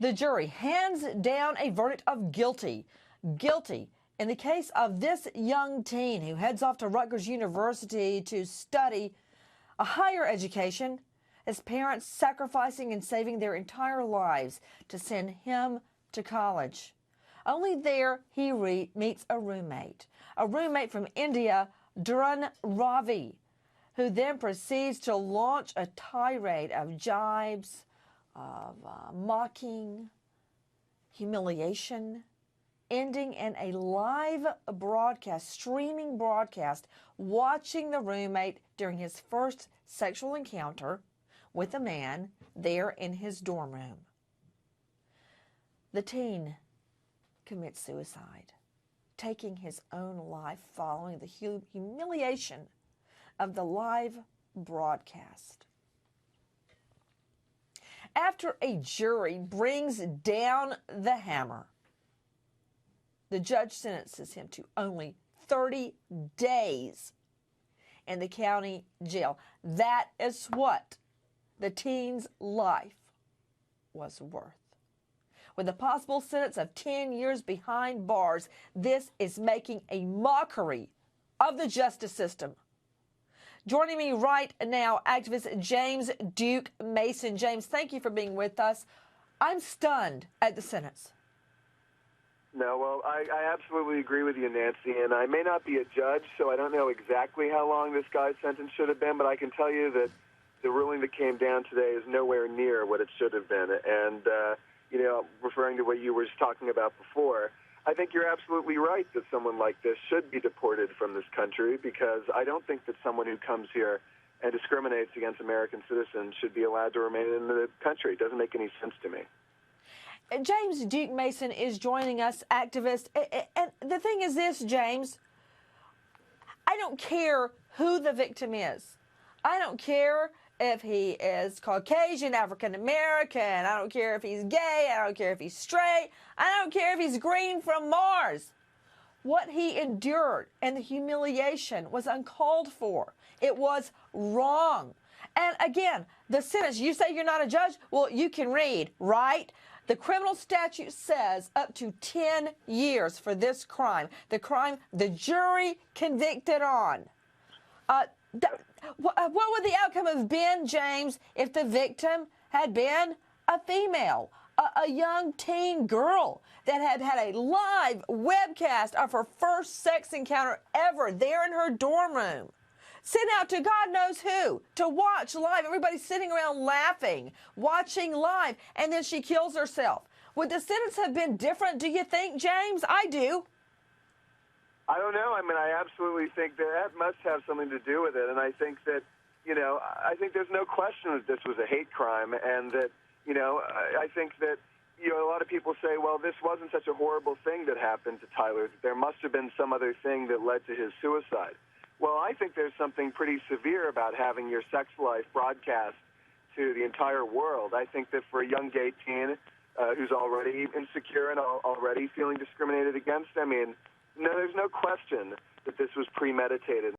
The jury hands down a verdict of guilty. Guilty in the case of this young teen who heads off to Rutgers University to study a higher education, his parents sacrificing and saving their entire lives to send him to college. Only there he meets a roommate from India, Durun Ravi, who then proceeds to launch a tirade of jibes, of mocking, humiliation, ending in a live broadcast, streaming broadcast, watching the roommate during his first sexual encounter with a man there in his dorm room. The teen commits suicide, taking his own life following the humiliation of the live broadcast. After a jury brings down the hammer, the judge sentences him to only 30 days in the county jail. That is what the teen's life was worth. With a possible sentence of 10 years behind bars, this is making a mockery of the justice system. Joining me right now, activist James Duke Mason. James, thank you for being with us. I'm stunned at the sentence. No, well, I absolutely agree with you, Nancy, and I may not be a judge, so I don't know exactly how long this guy's sentence should have been, but I can tell you that the ruling that came down today is nowhere near what it should have been. And, referring to what you were talking about before, I think you're absolutely right that someone like this should be deported from this country, because I don't think that someone who comes here and discriminates against American citizens should be allowed to remain in the country. It doesn't make any sense to me. James Duke Mason is joining us, activist. And the thing is this, James, I don't care who the victim is. I don't care if he is Caucasian, African American. I don't care if he's gay. I don't care if he's straight. I don't care if he's green from Mars. What he endured and the humiliation was uncalled for. It was wrong. And again, the sentence, you say you're not a judge? Well, you can read, right? The criminal statute says up to 10 years for this crime. The crime the jury convicted on. What would the outcome have been, James, if the victim had been a female, a young teen girl that had had a live webcast of her first sex encounter ever there in her dorm room? Sent out to God knows who to watch live. Everybody's sitting around laughing, watching live, and then she kills herself. Would the sentence have been different, do you think, James? I do. I don't know. I mean, I absolutely think that must have something to do with it. And I think that, I think there's no question that this was a hate crime, and that, I think that, a lot of people say, well, this wasn't such a horrible thing that happened to Tyler. There must have been some other thing that led to his suicide. Well, I think there's something pretty severe about having your sex life broadcast to the entire world. I think that for a young gay teen who's already insecure and already feeling discriminated against, I mean, no, there's no question that this was premeditated.